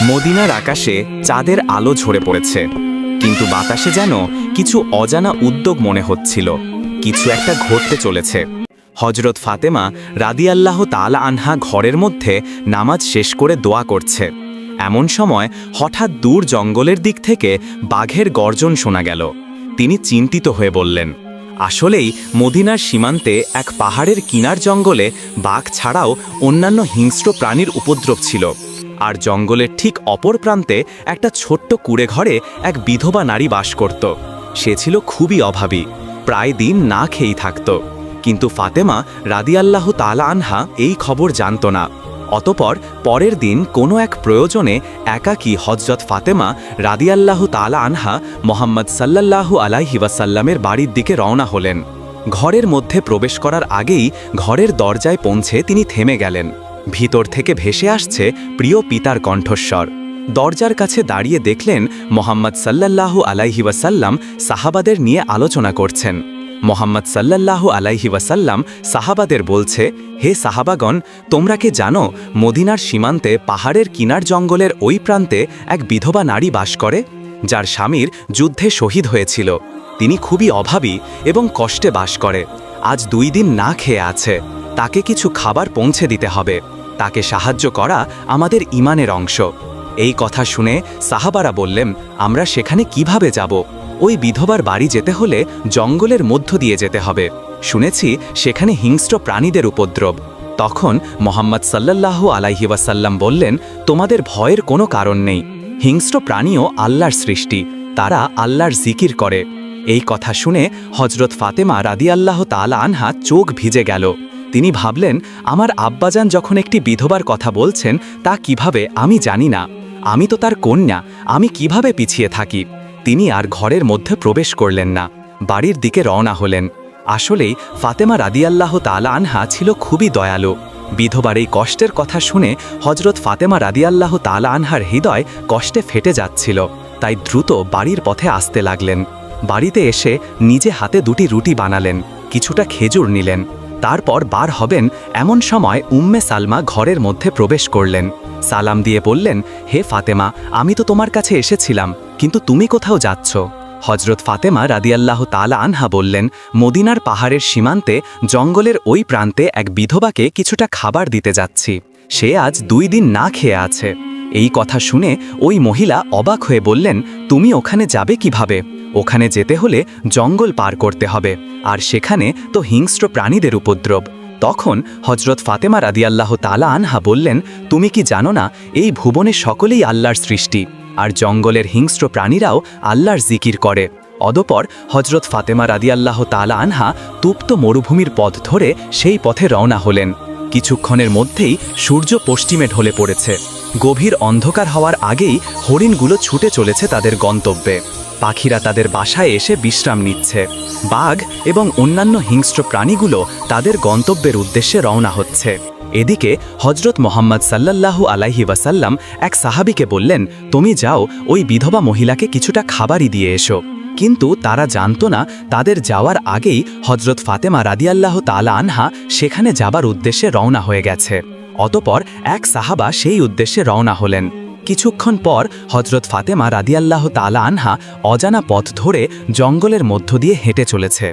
মদিনার আকাশে চাঁদের আলো ঝরে পড়েছে, কিন্তু বাতাসে যেন কিছু অজানা উদ্যোগ মনে হচ্ছিল। কিছু একটা ঘটতে চলেছে। হজরত ফাতেমা রাদিয়াল্লাহু তাআলা আনহা ঘরের মধ্যে নামাজ শেষ করে দোয়া করছে। এমন সময় হঠাৎ দূর জঙ্গলের দিক থেকে বাঘের গর্জন শোনা গেল। তিনি চিন্তিত হয়ে বললেন, আসলেই মদিনার সীমান্তে এক পাহাড়ের কিনার জঙ্গলে বাঘ ছাড়াও অন্যান্য হিংস্র প্রাণীর উপদ্রব ছিল। আর জঙ্গলের ঠিক অপর প্রান্তে একটা ছোট্ট কুঁড়ে ঘরে এক বিধবা নারী বাস করত। সে ছিল খুবই অভাবী, প্রায় দিন না খেয়েই থাকত। কিন্তু ফাতেমা রাদিয়াল্লাহু তাআলা আনহা এই খবর জানত না। অতঃপর পরের দিন কোনো এক প্রয়োজনে একাকী হযরত ফাতেমা রাদিয়াল্লাহু তাআলা আনহা মুহাম্মদ সাল্লাল্লাহু আলাইহি ওয়াসাল্লামের বাড়ির দিকে রওনা হলেন। ঘরের মধ্যে প্রবেশ করার আগেই ঘরের দরজায় পৌঁছে তিনি থেমে গেলেন। ভিতর থেকে ভেসে আসছে প্রিয় পিতার কণ্ঠস্বর। দরজার কাছে দাঁড়িয়ে দেখলেন মুহাম্মদ সাল্লাল্লাহু আলাইহি ওয়াসাল্লাম সাহাবাদের নিয়ে আলোচনা করছেন। মুহাম্মদ সাল্লাল্লাহু আলাইহি ওয়াসাল্লাম সাহাবাদের বলছে, হে সাহাবাগণ, তোমরা কি জানো মদিনার সীমান্তে পাহাড়ের কিনার জঙ্গলের ওই প্রান্তে এক বিধবা নারী বাস করে, যার স্বামীর যুদ্ধে শহীদ হয়েছিল। তিনি খুবই অভাবী এবং কষ্টে বাস করে। আজ 2 দিন না খেয়ে আছে। তাকে কিছু খাবার পৌঁছে দিতে হবে। তাকে সাহায্য করা আমাদের ঈমানের অংশ। এই কথা শুনে সাহাবারা বললেন, আমরা সেখানে কিভাবে যাব? ওই বিধবার বাড়ি যেতে হলে জঙ্গলের মধ্য দিয়ে যেতে হবে। শুনেছি সেখানে হিংস্র প্রাণীদের উপদ্রব। তখন মুহাম্মদ সাল্লাল্লাহু আলাইহি ওয়াসাল্লাম বললেন, তোমাদের ভয়ের কোনো কারণ নেই। হিংস্র প্রাণীও আল্লাহর সৃষ্টি, তারা আল্লাহর জিকির করে। এই কথা শুনে হযরত ফাতেমা রাদিয়াল্লাহু তাআলা আনহা চোখ ভিজে গেল। তিনি ভাবলেন, আমার আব্বাজান যখন একটি বিধবার কথা বলছেন, তা কিভাবে আমি জানি না। আমি তো তার কন্যা, আমি কিভাবে পিছিয়ে থাকি? তিনি আর ঘরের মধ্যে প্রবেশ করলেন না, বাড়ির দিকে রওনা হলেন। আসলেই ফাতেমা রাদিয়াল্লাহু তাআলা আনহা ছিল খুবই দয়ালু। বিধবার এই কষ্টের কথা শুনে হযরত ফাতেমা রাদিয়াল্লাহু তাআলা আনহার হৃদয় কষ্টে ফেটে যাচ্ছিল। তাই দ্রুত বাড়ির পথে আসতে লাগলেন। বাড়িতে এসে নিজে হাতে 2টি রুটি বানালেন, কিছুটা খেজুর নিলেন। তারপর বার হবেন এমন সময় উম্মে সালমা ঘরের মধ্যে প্রবেশ করলেন। সালাম দিয়ে বললেন, হে ফাতেমা, আমি তো তোমার কাছে এসেছিলাম, কিন্তু তুমি কোথাও যাচ্ছ? হযরত ফাতেমা রাদিয়াল্লাহু তাআলা আনহা বললেন, মদিনার পাহাড়ের সীমান্তে জঙ্গলের ওই প্রান্তে এক বিধবাকে কিছুটা খাবার দিতে যাচ্ছি। সে আজ 2 দিন না খেয়ে আছে। এই কথা শুনে ওই মহিলা অবাক হয়ে বললেন, তুমি ওখানে যাবে কিভাবে? ওখানে যেতে হলে জঙ্গল পার করতে হবে, আর সেখানে তো হিংস্র প্রাণীদের উপদ্রব। তখন হযরত ফাতেমা রাদিয়াল্লাহু তাআলা আনহা বললেন, তুমি কি জানো না এই ভুবনে সকলেই আল্লাহর সৃষ্টি, আর জঙ্গলের হিংস্র প্রাণীরাও আল্লাহর জিকির করে। অতঃপর হযরত ফাতেমা রাদিয়াল্লাহু তাআলা আনহা তুপ্ত মরুভূমির পথ ধরে সেই পথে রওনা হলেন। কিছুক্ষণের মধ্যেই সূর্য পশ্চিমে ঢলে পড়েছে। গভীর অন্ধকার হওয়ার আগেই হরিণগুলো ছুটে চলেছে তাদের গন্তব্যে। পাখিরা তাদের বাসায় এসে বিশ্রাম নিচ্ছে। বাঘ এবং অন্যান্য হিংস্র প্রাণীগুলো তাদের গন্তব্যের উদ্দেশ্যে রওনা হচ্ছে। এদিকে হযরত মুহাম্মদ সাল্লাল্লাহু আলাইহি ওয়াসাল্লাম এক সাহাবীকে বললেন, তুমি যাও ওই বিধবা মহিলাকে কিছুটা খাবারই দিয়ে এসো। কিন্তু তারা জানত না তাদের যাওয়ার আগেই হযরত ফাতেমা রাদিয়াল্লাহু তাআলা আনহা সেখানে যাবার উদ্দেশ্যে রওনা হয়ে গেছে। অতঃপর এক সাহাবা সেই উদ্দেশ্যে রওনা হলেন। কিছুক্ষণ পর হযরত ফাতেমা রাদিয়াল্লাহু তাআলা আনহা অজানা পথ ধরে জঙ্গলের মধ্য দিয়ে হেঁটে চলেছে।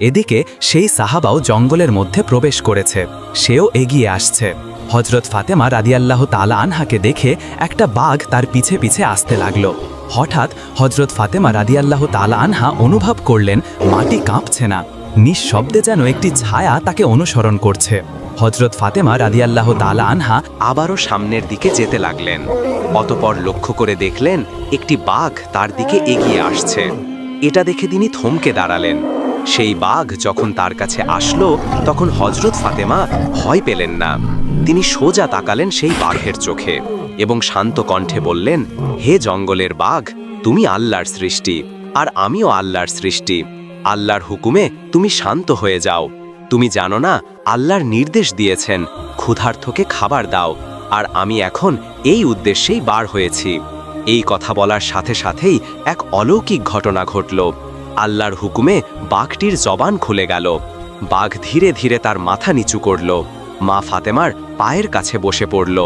এদিকে সেই সাহাবাও জঙ্গলের মধ্যে প্রবেশ করেছে। সেও এগিয়ে আসছে। হযরত ফাতেমা রাদিয়াল্লাহু তাআলা আনহাকে দেখে একটা বাঘ তার পিছে পিছে আসতে লাগলো। হঠাৎ হযরত ফাতেমা রাদিয়াল্লাহু তাআলা আনহা অনুভব করলেন মাটি কাঁপছে না, নিঃশব্দে যেন একটি ছায়া তাকে অনুসরণ করছে। হযরত ফাতেমা রাদিয়াল্লাহু তাআলা আনহা আবারও সামনের দিকে যেতে লাগলেন। অতঃপর লক্ষ্য করে দেখলেন একটি বাঘ তার দিকে এগিয়ে আসছে। এটা দেখে তিনি থমকে দাঁড়ালেন। সেই বাঘ যখন তার কাছে আসলো, তখন হযরত ফাতেমা ভয় পেলেন না। তিনি সোজা তাকালেন সেই বাঘের চোখে এবং শান্ত কণ্ঠে বললেন, হে জঙ্গলের বাঘ, তুমি আল্লাহর সৃষ্টি, আর আমিও আল্লাহর সৃষ্টি। আল্লাহর হুকুমে তুমি শান্ত হয়ে যাও। তুমি জানো না আল্লাহর নির্দেশ দিয়েছেন, ক্ষুধার্তকে খাবার দাও, আর আমি এখন এই উদ্দেশ্যেই বার হয়েছি। এই কথা বলার সাথে সাথেই এক অলৌকিক ঘটনা ঘটল। আল্লাহর হুকুমে বাঘটির জবান খুলে গেল। বাঘ ধীরে ধীরে তার মাথা নিচু করল। মা ফাতেমার পায়ের কাছে বসে পড়ল।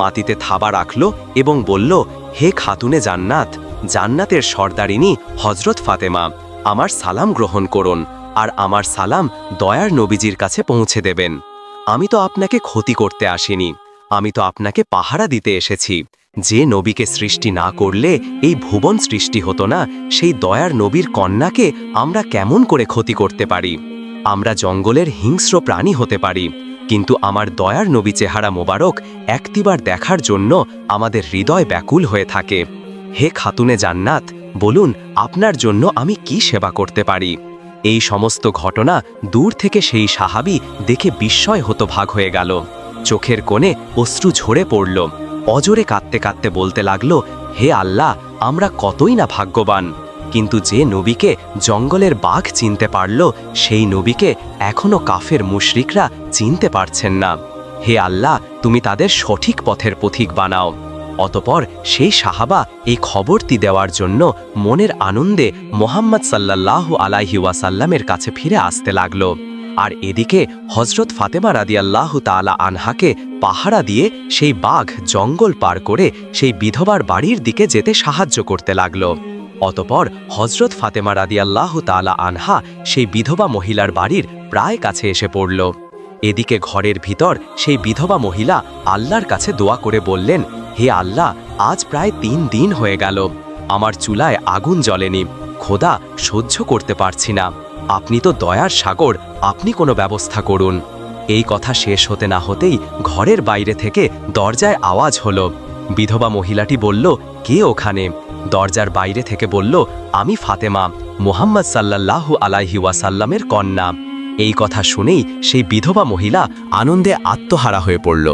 মাটিতে থাবা রাখল এবং বলল, হে খাতুনে জান্নাত, জান্নাতের সর্দারিনী হজরত ফাতেমা, আমার সালাম গ্রহণ করুন আর আমার সালাম দয়ার নবীজির কাছে পৌঁছে দেবেন। আমি তো আপনাকে ক্ষতি করতে আসিনি, আমি তো আপনাকে পাহারা দিতে এসেছি। যে নবীকে সৃষ্টি না করলে এই ভুবন সৃষ্টি হতো না, সেই দয়ার নবীর কন্যাকে আমরা কেমন করে ক্ষতি করতে পারি? আমরা জঙ্গলের হিংস্র প্রাণী হতে পারি, কিন্তু আমার দয়ার নবী চেহারা মোবারক একটিবার দেখার জন্য আমাদের হৃদয় ব্যাকুল হয়ে থাকে। হে খাতুনে জান্নাত, বলুন আপনার জন্য আমি কি সেবা করতে পারি? এই সমস্ত ঘটনা দূর থেকে সেই সাহাবী দেখে বিস্ময় হতভাগ হয়ে গেল। চোখের কোণে অশ্রু ঝরে পড়ল। অজরে কাঁদতে কাঁদতে বলতে লাগল, হে আল্লাহ, আমরা কতই না ভাগ্যবান। কিন্তু যে নবীকে জঙ্গলের বাঘ চিনতে পারল, সেই নবীকে এখনো কাফের মুশরিকরা চিনতে পারছেন না। হে আল্লাহ, তুমি তাদের সঠিক পথের পথিক বানাও। অতপর সেই সাহাবা এই খবরটি দেওয়ার জন্য মনের আনন্দে মোহাম্মদ সাল্লাল্লাহু আলাইহি ওয়াসাল্লামের কাছে ফিরে আসতে লাগল। আর এদিকে হজরত ফাতেমা রাদিয়াল্লাহু তাআলা আনহাকে পাহারা দিয়ে সেই বাঘ জঙ্গল পার করে সেই বিধবার বাড়ির দিকে যেতে সাহায্য করতে লাগল। অতপর হজরত ফাতেমা রাদিয়াল্লাহু তাআলা আনহা সেই বিধবা মহিলার বাড়ির প্রায় কাছে এসে পড়ল। এদিকে ঘরের ভিতর সেই বিধবা মহিলা আল্লাহর কাছে দোয়া করে বললেন, হে আল্লাহ, আজ প্রায় 3 দিন হয়ে গেল, আমার চুলায় আগুন জ্বলেনি। খোদা, সহ্য করতে পারছি না, আপনি তো দয়ার সাগর, আপনি কোনো ব্যবস্থা করুন। এই কথা শেষ হতে না হতেই ঘরের বাইরে থেকে দরজায় আওয়াজ হলো। বিধবা মহিলাটি বলল, কে ওখানে? দরজার বাইরে থেকে বলল, আমি ফাতেমা, মুহাম্মদ সাল্লাল্লাহু আলাইহি ওয়াসাল্লামের কন্যা। এই কথা শুনেই সেই বিধবা মহিলা আনন্দে আত্মহারা হয়ে পড়ল।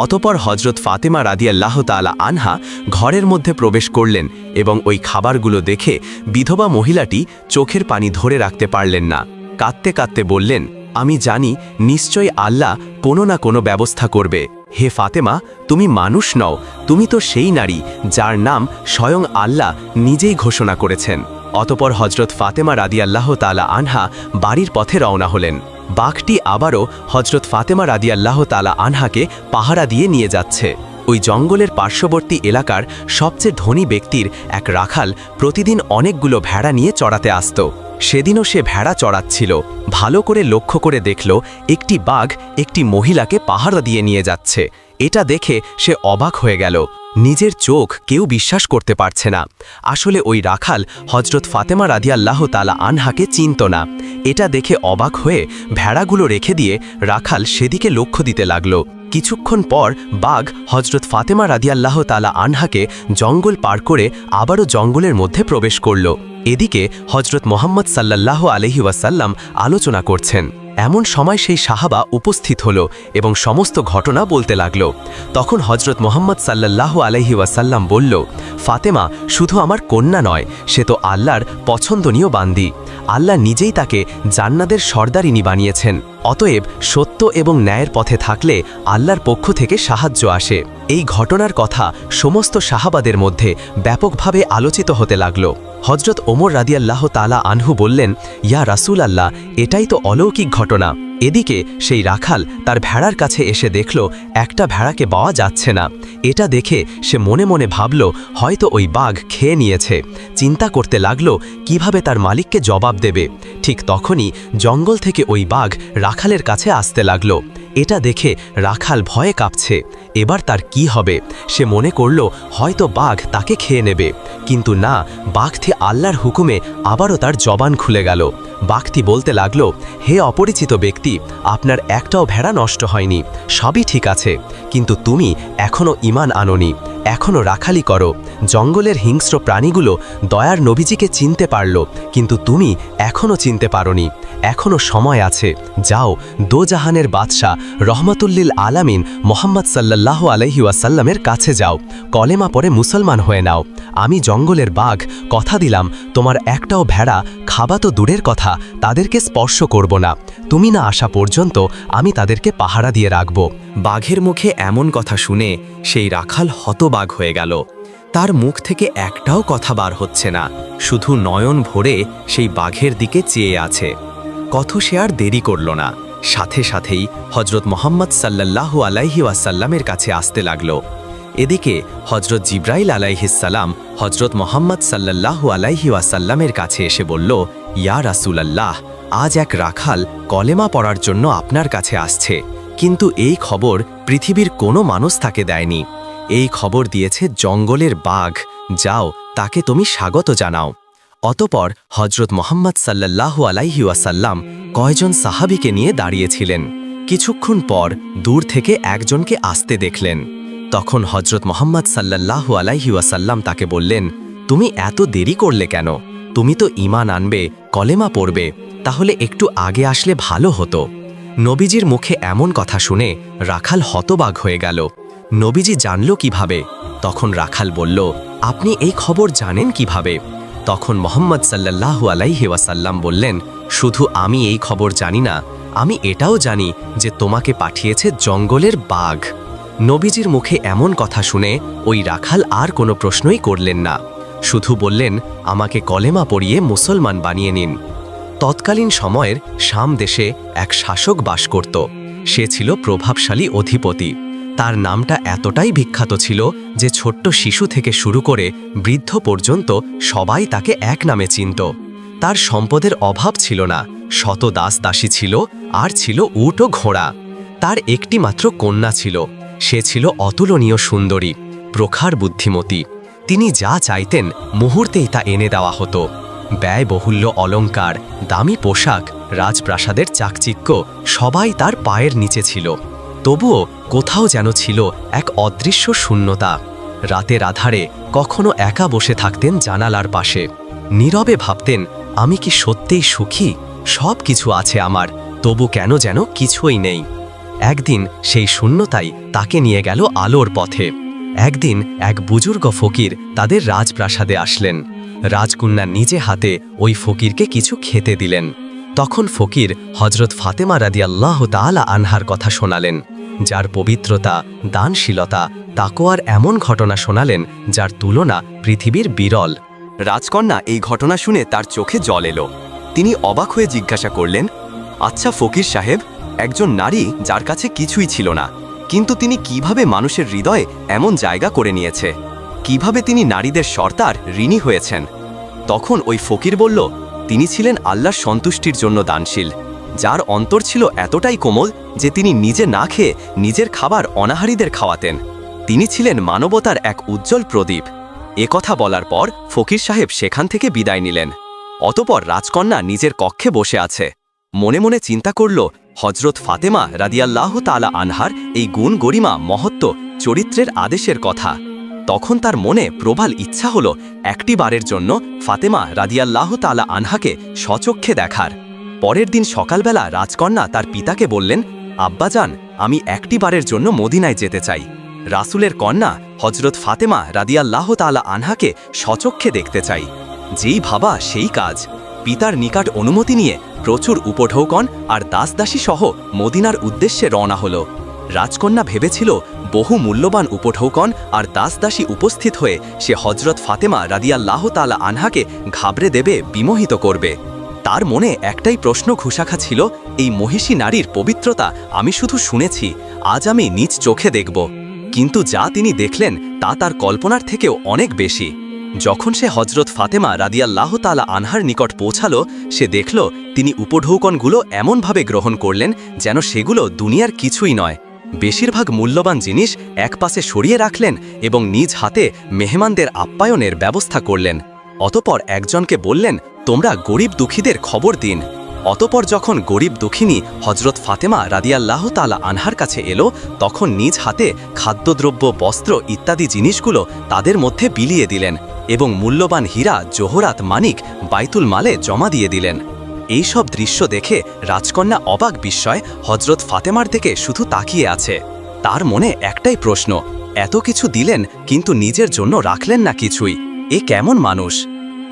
অতপর হজরত ফাতেমা রাদিয়াল্লাহু তাআলা আনহা ঘরের মধ্যে প্রবেশ করলেন এবং ওই খাবারগুলো দেখে বিধবা মহিলাটি চোখের পানি ধরে রাখতে পারলেন না। কাঁদতে কাঁদতে বললেন, আমি জানি নিশ্চয়ই আল্লাহ কোনো না কোনো ব্যবস্থা করবে। হে ফাতেমা, তুমি মানুষ নও, তুমি তো সেই নারী যার নাম স্বয়ং আল্লাহ নিজেই ঘোষণা করেছেন। অতপর হজরত ফাতেমা রাদিয়াল্লাহু তাআলা আনহা বাড়ির পথে রওনা হলেন। বাঘটি আবারও হজরত ফাতেমা রাদিয়াল্লাহু তাআলা আনহাকে পাহারা দিয়ে নিয়ে যাচ্ছে। ওই জঙ্গলের পার্শ্ববর্তী এলাকার সবচেয়ে ধনী ব্যক্তির এক রাখাল প্রতিদিন অনেকগুলো ভেড়া নিয়ে চড়াতে আসত। সেদিনও সে ভেড়া চড়াচ্ছিল। ভালো করে লক্ষ্য করে দেখল একটি বাঘ একটি মহিলাকে পাহারা দিয়ে নিয়ে যাচ্ছে। এটা দেখে সে অবাক হয়ে গেল। নিজের চোখ কেউ বিশ্বাস করতে পারছে না। আসলে ওই রাখাল হজরত ফাতেমা রাদিয়াল্লাহু তাআলা আনহাকে চিনত না। এটা দেখে অবাক হয়ে ভেড়াগুলো রেখে দিয়ে রাখাল সেদিকে লক্ষ্য দিতে লাগল। কিছুক্ষণ পর বাঘ হজরত ফাতেমা রাদিয়াল্লাহু তাআলা আনহাকে জঙ্গল পার করে আবারও জঙ্গলের মধ্যে প্রবেশ করল। এদিকে হজরত মুহাম্মদ সাল্লাল্লাহু আলাইহি ওয়াসাল্লাম আলোচনা করছেন। এমন সময় সেই সাহাবা উপস্থিত হল এবং সমস্ত ঘটনা বলতে লাগল। তখন হজরত মুহাম্মদ সাল্লাল্লাহু আলাইহি ওয়াসাল্লাম বলল, ফাতেমা শুধু আমার কন্যা নয়, সে তো আল্লাহর পছন্দনীয় বান্দি। আল্লাহ নিজেই তাকে জান্নাতের সর্দারিনী বানিয়েছেন। অতএব সত্য এবং ন্যায়ের পথে থাকলে আল্লাহর পক্ষ থেকে সাহায্য আসে। এই ঘটনার কথা সমস্ত সাহাবাদের মধ্যে ব্যাপকভাবে আলোচিত হতে লাগল। হজরত ওমর রাদিয়াল্লাহু তাআলা আনহু বললেন, ইয়া রাসূল আল্লাহ, এটাই তো অলৌকিক ঘটনা। এদিকে সেই রাখাল তার ভেড়ার কাছে এসে দেখল একটা ভেড়াকে পাওয়া যাচ্ছে না। এটা দেখে সে মনে মনে ভাবল হয়তো ওই বাঘ খেয়ে নিয়েছে। চিন্তা করতে লাগল কিভাবে তার মালিককে জবাব দেবে। ঠিক তখনই জঙ্গল থেকে ওই বাঘ রাখালের কাছে আসতে লাগল। এটা দেখে রাখাল ভয়ে কাঁপছে। এবার তার কি হবে? সে মনে করল হয়তো বাঘ তাকে খেয়ে নেবে, কিন্তু না, বাঘটি আল্লাহর হুকুমে আবারও তার জবান খুলে গেল। বাঘটি বলতে লাগল, হে অপরিচিত ব্যক্তি, আপনার একটাও ভেড়া নষ্ট হয়নি, সবই ঠিক আছে, কিন্তু তুমি এখনও ঈমান আনোনি, এখনও রাখালি করো। জঙ্গলের হিংস্র প্রাণীগুলো দয়ার নবীজিকে চিনতে পারল, কিন্তু তুমি এখনও চিনতে পারোনি। এখনও সময় আছে, যাও দোজাহানের বাদশাহ রহমতুল্লিল আলামিন মোহাম্মদ সাল্লাল্লাহু আলাইহি ওয়াসাল্লামের কাছে যাও, কলেমা পড়ে মুসলমান হয়ে নাও। আমি জঙ্গলের বাঘ, কথা দিলাম তোমার একটাও ভেড়া খাবা তো দূরের কথা, তাদেরকে স্পর্শ করব না। তুমি না আসা পর্যন্ত আমি তাদেরকে পাহারা দিয়ে রাখব। বাঘের মুখে এমন কথা শুনে সেই রাখাল হতবাক হয়ে গেল। তার মুখ থেকে একটাও কথা বার হচ্ছে না, শুধু নয়ন ভরে সেই বাঘের দিকে চেয়ে আছে। কত সে আর দেরি করল না, সাথে সাথেই হজরত মুহাম্মদ সাল্লাল্লাহু আলাইহি ওয়াসাল্লামের কাছে আসতে লাগল। এদিকে হজরত জিব্রাইল আলাইহিসসালাম হজরত মোহাম্মদ সাল্লাল্লাহু আলাইহি ওয়াসাল্লামের কাছে এসে বলল, ইয়া রাসূলাল্লাহ, আজ এক রাখাল কলেমা পড়ার জন্য আপনার কাছে আসছে, কিন্তু এই খবর পৃথিবীর কোনো মানুষ তাকে দেয়নি। এই খবর দিয়েছে জঙ্গলের বাঘ। যাও, তাকে তুমি স্বাগত জানাও। অতপর হজরত মোহাম্মদ সাল্লাল্লাহু আলাইহি ওয়াসাল্লাম কয়জন সাহাবীকে নিয়ে দাঁড়িয়েছিলেন। কিছুক্ষণ পর দূর থেকে একজনকে আসতে দেখলেন। তখন হজরত মোহাম্মদ সাল্লাল্লাহু আলাইহি ওয়াসাল্লাম তাকে বললেন, তুমি এত দেরি করলে কেন? তুমি তো ঈমান আনবে, কলেমা পড়বে, তাহলে একটু আগে আসলে ভালো হতো। নবীজির মুখে এমন কথা শুনে রাখাল হতবাক হয়ে গেল। নবীজি জানল কিভাবে? তখন রাখাল বলল, আপনি এই খবর জানেন কিভাবে? তখন মোহাম্মদ সাল্লাল্লাহু আলাইহি ওয়াসাল্লাম বললেন, শুধু আমি এই খবর জানি না, আমি এটাও জানি যে তোমাকে পাঠিয়েছে জঙ্গলের বাঘ। নবীজির মুখে এমন কথা শুনে ওই রাখাল আর কোনো প্রশ্নই করলেন না, শুধু বললেন, আমাকে কলেমা পড়িয়ে মুসলমান বানিয়ে নিন। তৎকালীন সময়ের শাম দেশে এক শাসক বাস করত। সে ছিল প্রভাবশালী অধিপতি। তার নামটা এতটাই বিখ্যাত ছিল যে ছোট্ট শিশু থেকে শুরু করে বৃদ্ধ পর্যন্ত সবাই তাকে এক নামে চিনত। তার সম্পদের অভাব ছিল না, শত দাস দাসী ছিল, আর ছিল উট ও ঘোড়া। তার একটি মাত্র কন্যা ছিল। সে ছিল অতুলনীয় সুন্দরী, প্রখর বুদ্ধিমতী। তিনি যা চাইতেন মুহূর্তেই তা এনে দেওয়া হতো। ব্যয়বহুল্য অলঙ্কার, দামি পোশাক, রাজপ্রাসাদের চাকচিক্য সবাই তার পায়ের নিচে ছিল। তবুও কোথাও যেন ছিল এক অদৃশ্য শূন্যতা। রাতের আধারে কখনো একা বসে থাকতেন জানালার পাশে, নীরবে ভাবতেন, আমি কি সত্যিই সুখী? সব কিছু আছে আমার, তবু কেন যেন কিছুই নেই। একদিন সেই শূন্যতাই তাকে নিয়ে গেল আলোর পথে। একদিন এক বুজুর্গ ফকির তাদের রাজপ্রাসাদে আসলেন। রাজকন্যা নিজে হাতে ওই ফকিরকে কিছু খেতে দিলেন। তখন ফকির হজরত ফাতেমা রাদিয়াল্লাহু তাআলা আনহার কথা শোনালেন, যার পবিত্রতা, দানশীলতা, তাকওয়ার এমন ঘটনা শোনালেন যার তুলনা পৃথিবীর বিরল। রাজকন্যা এই ঘটনা শুনে তার চোখে জল এলো। তিনি অবাক হয়ে জিজ্ঞাসা করলেন, আচ্ছা ফকির সাহেব, একজন নারী যার কাছে কিছুই ছিল না, কিন্তু তিনি কিভাবে মানুষের হৃদয়ে এমন জায়গা করে নিয়েছে? কিভাবে তিনি নারীদের সর্দার, ঋণী হয়েছেন? তখন ওই ফকির বলল, তিনি ছিলেন আল্লাহর সন্তুষ্টির জন্য দানশীল, যার অন্তর ছিল এতটাই কোমল যে তিনি নিজে না খেয়ে নিজের খাবার অনাহারীদের খাওয়াতেন। তিনি ছিলেন মানবতার এক উজ্জ্বল প্রদীপ। কথা বলার পর ফকির সাহেব সেখান থেকে বিদায় নিলেন। অতপর রাজকন্যা নিজের কক্ষে বসে আছে। মনে মনে চিন্তা করল হজরত ফাতেমা রাদিয়াল্লাহু তাআলা আনহার এই গুণ গরিমা, মহত্ব, চরিত্রের আদেশের কথা। তখন তার মনে প্রবল ইচ্ছা হল একটি বারের জন্য ফাতেমা রাদিয়াল্লাহু তাআলা আনহাকে স্বচক্ষে দেখার। পরের দিন সকালবেলা রাজকন্যা তার পিতাকে বললেন, আব্বাজান, আমি একটি বারের জন্য মদিনায় যেতে চাই। রাসূলের কন্যা হজরত ফাতেমা রাদিয়াল্লাহু তাআলা আনহাকে স্বচক্ষে দেখতে চাই। যেই ভাবা সেই কাজ। পিতার নিকট অনুমতি নিয়ে প্রচুর উপঢৌকন আর দাসদাসী সহ মদিনার উদ্দেশ্যে রওনা হল। রাজকন্যা ভেবেছিল বহু মূল্যবান উপঢৌকন আর দাসদাসী উপস্থিত হয়ে সে হজরত ফাতেমা রাদিয়াল্লাহু তাআলা আনহাকে ঘাবড়ে দেবে, বিমোহিত করবে। তার মনে একটাই প্রশ্ন ঘুষাখা ছিল, এই মহিষী নারীর পবিত্রতা আমি শুধু শুনেছি, আজ আমি নিজ চোখে দেখব। কিন্তু যা তিনি দেখলেন তা তার কল্পনার থেকেও অনেক বেশি। যখন সে হজরত ফাতেমা রাদিয়াল্লাহু তাআলা আনহার নিকট পৌঁছালো, সে দেখল তিনি উপঢৌকনগুলো এমনভাবে গ্রহণ করলেন যেন সেগুলো দুনিয়ার কিছুই নয়। বেশিরভাগ মূল্যবান জিনিস একপাশে সরিয়ে রাখলেন এবং নিজ হাতে মেহমানদের আপ্যায়নের ব্যবস্থা করলেন। অতপর একজনকে বললেন, তোমরা গরিব দুঃখীদের খবর দিন। অতপর যখন গরিব দুঃখিনী হজরত ফাতেমা রাদিয়াল্লাহু তাআলা আনহার কাছে এলো, তখন নিজ হাতে খাদ্যদ্রব্য, বস্ত্র ইত্যাদি জিনিসগুলো তাদের মধ্যে বিলিয়ে দিলেন এবং মূল্যবান হীরা, জোহরাত, মানিক বাইতুল মালে জমা দিয়ে দিলেন। এই সব দৃশ্য দেখে রাজকন্যা অবাক বিস্ময় হজরত ফাতেমার দিকে শুধু তাকিয়ে আছে। তার মনে একটাই প্রশ্ন, এত কিছু দিলেন কিন্তু নিজের জন্য রাখলেন না কিছুই, এ কেমন মানুষ?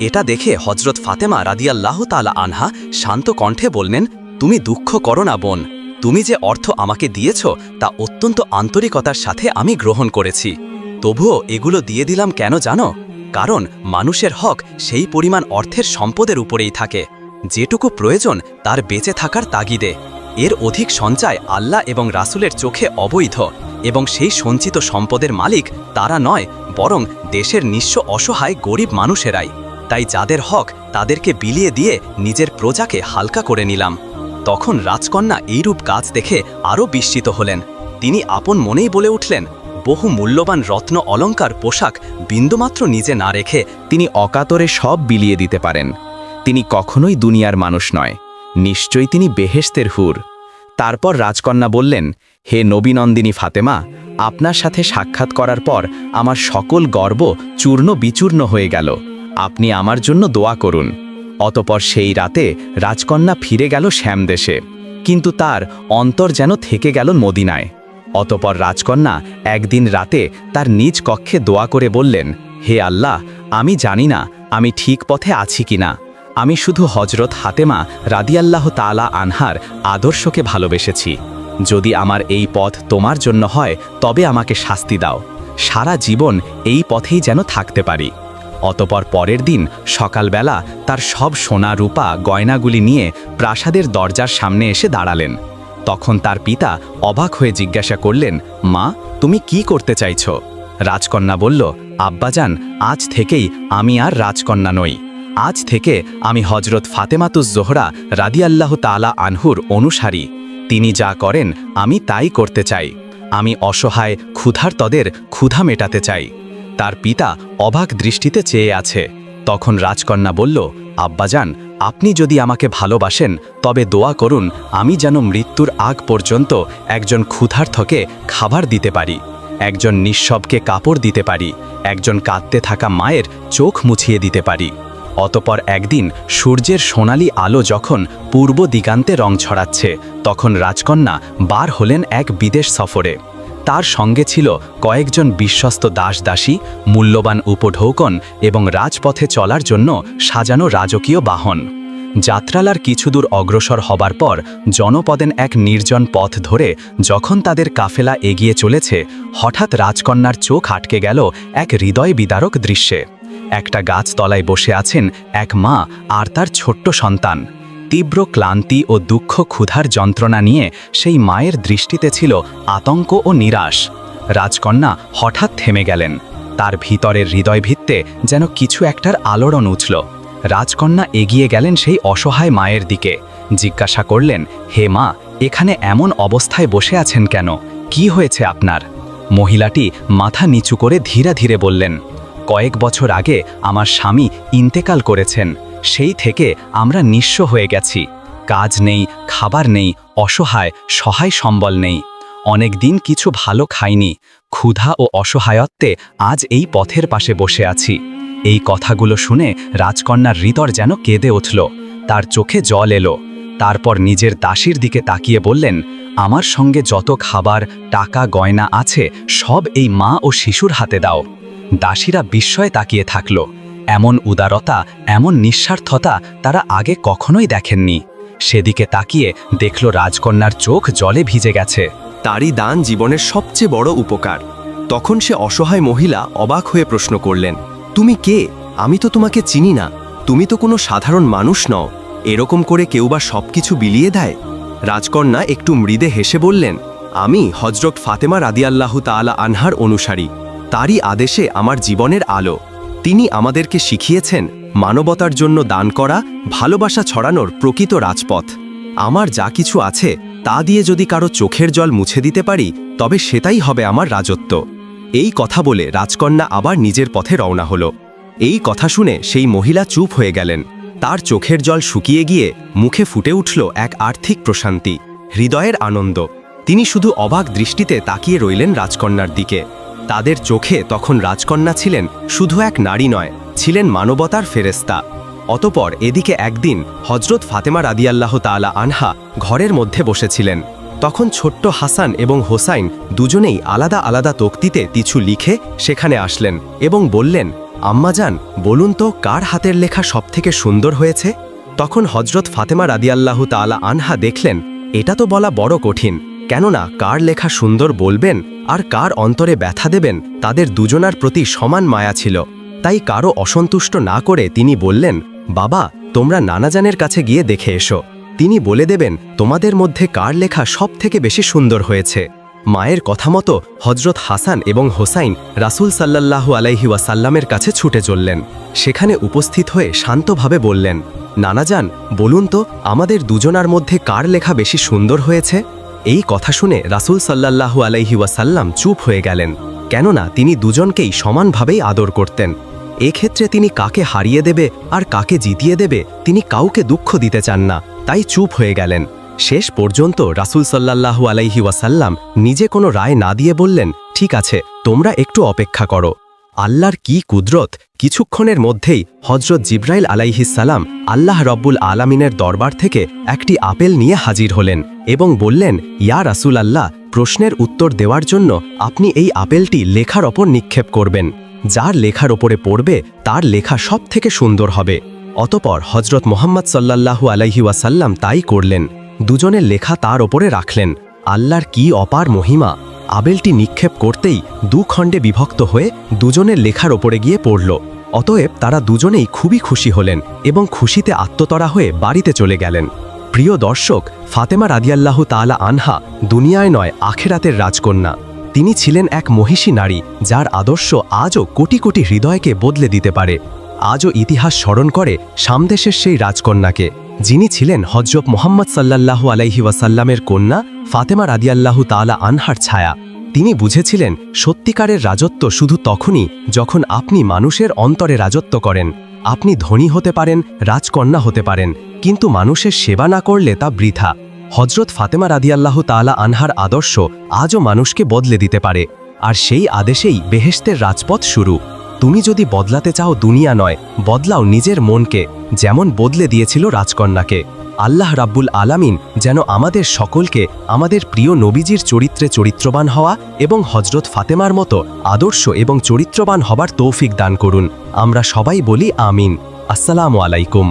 এটা দেখে হজরত ফাতেমা রাদিয়াল্লাহু তাআলা আনহা শান্ত কণ্ঠে বললেন, তুমি দুঃখ করো না বোন, তুমি যে অর্থ আমাকে দিয়েছ তা অত্যন্ত আন্তরিকতার সাথে আমি গ্রহণ করেছি। তবুও এগুলো দিয়ে দিলাম কেন জানো? কারণ মানুষের হক সেই পরিমাণ অর্থের সম্পদের উপরেই থাকে যেটুকু প্রয়োজন তার বেঁচে থাকার তাগিদে। এর অধিক সঞ্চয় আল্লাহ এবং রাসূলের চোখে অবৈধ। এবং সেই সঞ্চিত সম্পদের মালিক তারা নয়, বরং দেশের নিঃস্ব অসহায় গরিব মানুষেরাই। তাই যাদের হক তাদেরকে বিলিয়ে দিয়ে নিজের প্রজাকে হালকা করে নিলাম। তখন রাজকন্যা এইরূপ কাজ দেখে আরও বিস্মিত হলেন। তিনি আপন মনেই বলে উঠলেন, বহু মূল্যবান রত্ন অলংকার পোশাক বিন্দুমাত্র নিজে না রেখে তিনি অকাতরে সব বিলিয়ে দিতে পারেন। তিনি কখনোই দুনিয়ার মানুষ নয়, নিশ্চয়ই তিনি বেহেশতের হুর। তারপর রাজকন্যা বললেন, হে নবীনন্দিনী ফাতেমা, আপনার সাথে সাক্ষাৎ করার পর আমার সকল গর্ব চূর্ণ বিচূর্ণ হয়ে গেল। আপনি আমার জন্য দোয়া করুন। অতপর সেই রাতে রাজকন্যা ফিরে গেল শ্যামদেশে, কিন্তু তার অন্তর যেন থেকে গেল মদিনায়। অতপর রাজকন্যা একদিন রাতে তার নিজ কক্ষে দোয়া করে বললেন, হে আল্লাহ, আমি জানি না আমি ঠিক পথে আছি কিনা। আমি শুধু হজরত ফাতেমা রাদিয়াল্লাহু তাআলা আনহার আদর্শকে ভালোবেসেছি। যদি আমার এই পথ তোমার জন্য হয় তবে আমাকে শাস্তি দাও। সারা জীবন এই পথেই যেন থাকতে পারি। অতপর পরের দিন সকালবেলা তার সব সোনা রূপা গয়নাগুলি নিয়ে প্রাসাদের দরজার সামনে এসে দাঁড়ালেন। তখন তার পিতা অবাক হয়ে জিজ্ঞাসা করলেন, মা, তুমি কি করতে চাইছ? রাজকন্যা বলল, আব্বাজান, আজ থেকেই আমি আর রাজকন্যা নই। আজ থেকে আমি হজরত ফাতেমাতুজ জোহরা রাদিয়াল্লাহু তাআলা আনহুর অনুসারী। তিনি যা করেন আমি তাই করতে চাই। আমি অসহায় ক্ষুধার্তদের ক্ষুধা মেটাতে চাই। তার পিতা অবাক দৃষ্টিতে চেয়ে আছে। তখন রাজকন্যা বলল, আব্বাজান, আপনি যদি আমাকে ভালোবাসেন তবে দোয়া করুন আমি যেন মৃত্যুর আগ পর্যন্ত একজন ক্ষুধার্তকে খাবার দিতে পারি, একজন নিঃস্বকে কাপড় দিতে পারি, একজন কাঁদতে থাকা মায়ের চোখ মুছিয়ে দিতে পারি। অতপর একদিন সূর্যের সোনালি আলো যখন পূর্ব দিগান্তে রং ছড়াচ্ছে, তখন রাজকন্যা বার হলেন এক বিদেশ সফরে। তার সঙ্গে ছিল কয়েকজন বিশ্বস্ত দাসদাসী, মূল্যবান উপঢৌকন এবং রাজপথে চলার জন্য সাজানো রাজকীয় বাহন। যাত্রালার কিছুদূর অগ্রসর হবার পর জনপদেন এক নির্জন পথ ধরে যখন তাদের কাফেলা এগিয়ে চলেছে, হঠাৎ রাজকন্যার চোখ আটকে গেল এক হৃদয় বিদারক দৃশ্যে। একটা গাছতলায় বসে আছেন এক মা আর তার ছোট্ট সন্তান। তীব্র ক্লান্তি ও দুঃখ ক্ষুধার যন্ত্রণা নিয়ে সেই মায়ের দৃষ্টিতে ছিল আতঙ্ক ও নিরাশ। রাজকন্যা হঠাৎ থেমে গেলেন। তার ভিতরের হৃদয়ভিত্তে যেন কিছু একটার আলোড়ন উঠল। রাজকন্যা এগিয়ে গেলেন সেই অসহায় মায়ের দিকে। জিজ্ঞাসা করলেন, হে মা, এখানে এমন অবস্থায় বসে আছেন কেন? কি হয়েছে আপনার? মহিলাটি মাথা নিচু করে ধীরে ধীরে বললেন, কয়েক বছর আগে আমার স্বামী ইন্তেকাল করেছেন। সেই থেকে আমরা নিঃস্ব হয়ে গেছি। কাজ নেই, খাবার নেই, অসহায় সহায় সম্বল নেই। অনেক দিন কিছু ভালো খাইনি। ক্ষুধা ও অসহায়ত্বে আজ এই পথের পাশে বসে আছি। এই কথাগুলো শুনে রাজকন্যার হৃদয় যেন কেঁদে উঠল। তার চোখে জল এলো। তারপর নিজের দাসীর দিকে তাকিয়ে বললেন, আমার সঙ্গে যত খাবার, টাকা, গয়না আছে সব এই মা ও শিশুর হাতে দাও। দাসীরা বিস্ময়ে তাকিয়ে থাকল। এমন উদারতা, এমন নিঃস্বার্থতা তারা আগে কখনোই দেখেননি। সেদিকে তাকিয়ে দেখল রাজকন্যার চোখ জলে ভিজে গেছে। তারই দান জীবনের সবচেয়ে বড় উপকার। তখন সে অসহায় মহিলা অবাক হয়ে প্রশ্ন করলেন, তুমি কে? আমি তো তোমাকে চিনি না। তুমি তো কোনো সাধারণ মানুষ নও। এরকম করে কেউ বা সবকিছু বিলিয়ে দেয়? রাজকন্যা একটু মৃদে হেসে বললেন, আমি হজরত ফাতেমা রাদিয়াল্লাহু তাআলা আনহার অনুসারী। তারই আদেশে আমার জীবনের আলো। তিনি আমাদেরকে শিখিয়েছেন মানবতার জন্য দান করা, ভালোবাসা ছড়ানোর প্রকৃত রাজপথ। আমার যা কিছু আছে তা দিয়ে যদি কারো চোখের জল মুছে দিতে পারি তবে সেটাই হবে আমার রাজত্ব। এই কথা বলে রাজকন্যা আবার নিজের পথে রওনা হল। এই কথা শুনে সেই মহিলা চুপ হয়ে গেলেন। তার চোখের জল শুকিয়ে গিয়ে মুখে ফুটে উঠল এক আর্থিক প্রশান্তি, হৃদয়ের আনন্দ। তিনি শুধু অবাক দৃষ্টিতে তাকিয়ে রইলেন রাজকন্যার দিকে। তাদের চোখে তখন রাজকন্যা ছিলেন শুধু এক নারী নয়, ছিলেন মানবতার ফেরেশতা। অতপর এদিকে একদিন হজরত ফাতেমা রাদিয়াল্লাহু তাআলা আনহা ঘরের মধ্যে বসেছিলেন। তখন ছোট্ট হাসান এবং হোসাইন দুজনেই আলাদা আলাদা তক্তিতে কিছু লিখে সেখানে আসলেন এবং বললেন, আম্মাজান, বলুন তো কার হাতের লেখা সবথেকে সুন্দর হয়েছে? তখন হজরত ফাতেমা রাদিয়াল্লাহু তাআলা আনহা দেখলেন এটা তো বলা বড় কঠিন, কেননা কার লেখা সুন্দর বলবেন আর কার অন্তরে ব্যথা দেবেন তাদের দুজনার প্রতি সমান মায়া ছিল। তাই কারো অসন্তুষ্ট না করে তিনি বললেন, বাবা, তোমরা নানাজানের কাছে গিয়ে দেখে এসো। তিনি বলে দেবেন তোমাদের মধ্যে কার লেখা সব থেকে বেশি সুন্দর হয়েছে। মায়ের কথা মতো হজরত হাসান এবং হোসাইন রাসূল সাল্লাল্লাহু আলাইহি ওয়াসাল্লামের কাছে ছুটে চললেন। সেখানে উপস্থিত হয়ে শান্তভাবে বললেন, নানাজান, বলুন তো আমাদের দুজনার মধ্যে কার লেখা বেশি সুন্দর হয়েছে? এই কথা শুনে রাসূল সাল্লাল্লাহু আলাইহি ওয়াসাল্লাম চুপ হয়ে গেলেন, কেননা তিনি দুজনকেই সমানভাবেই আদর করতেন। এক্ষেত্রে তিনি কাকে হারিয়ে দেবে আর কাকে জিতিয়ে দেবে তিনি কাউকে দুঃখ দিতে চান না, তাই চুপ হয়ে গেলেন। শেষ পর্যন্ত রাসূল সাল্লাল্লাহু আলাইহি ওয়াসাল্লাম নিজে কোনো রায় না দিয়ে বললেন, ঠিক আছে, তোমরা একটু অপেক্ষা করো। আল্লাহর কি কুদরত! কিছুক্ষণের মধ্যেই হজরত জিবরাইল আলাইহিস সালাম আল্লাহ রব্বুল আলামিনের দরবার থেকে একটি আপেল নিয়ে হাজির হলেন এবং বললেন, ইয়া রাসূল আল্লাহ, প্রশ্নের উত্তর দেওয়ার জন্য আপনি এই আপেলটি লেখার ওপর নিক্ষেপ করবেন। যার লেখার ওপরে পড়বে তার লেখা সব থেকে সুন্দর হবে। অতপর হজরত মুহাম্মদ সাল্লাল্লাহু আলাইহি ওয়াসাল্লাম তাই করলেন। দুজনের লেখা তার ওপরে রাখলেন। আল্লাহর কি অপার মহিমা! আপেলটি নিক্ষেপ করতেই দুখণ্ডে বিভক্ত হয়ে দুজনের লেখার ওপরে গিয়ে পড়ল। অতএব তারা দুজনেই খুবই খুশি হলেন এবং খুশিতে আত্মতরা হয়ে বাড়িতে চলে গেলেন। প্রিয় দর্শক, ফাতেমা রাদিয়াল্লাহু তাআলা আনহা দুনিয়ায় নয় আখিরাতের রাজকন্যা। তিনি ছিলেন এক মহিষী নারী, যার আদর্শ আজও কোটি কোটি হৃদয়কে বদলে দিতে পারে। আজও ইতিহাস স্মরণ করে সামদেশের সেই রাজকন্যাকে, যিনি ছিলেন হযরত মুহাম্মদ সাল্লাল্লাহু আলাইহি ওয়াসাল্লামের কন্যা ফাতেমা রাদিয়াল্লাহু তাআলা আনহার ছায়া। তিনি বুঝেছিলেন সত্যিকারের রাজত্ব শুধু তখনই যখন আপনি মানুষের অন্তরে রাজত্ব করেন। আপনি ধনী হতে পারেন, রাজকন্যা হতে পারেন, কিন্তু মানুষের সেবা না করলে তা বৃথা। হযরত ফাতেমা রাদিয়াল্লাহু তাআলা আনহার আদর্শ আজও মানুষকে বদলে দিতে পারে, আর সেই আদেশেই বেহেশতের রাজপথ শুরু। তুমি যদি বদলাতে চাও দুনিয়া নয়, বদলাও নিজের মনকে, যেমন বদলে দিয়েছিল রাজকন্যাকে। আল্লাহ রাব্বুল আলামিন যেন আমাদের সকলকে আমাদের প্রিয় নবীজির চরিত্রে চরিত্রবান হওয়া এবং হযরত ফাতেমার মতো আদর্শ এবং চরিত্রবান হবার তৌফিক দান করুন। আমরা সবাই বলি আমিন। আসসালামু আলাইকুম।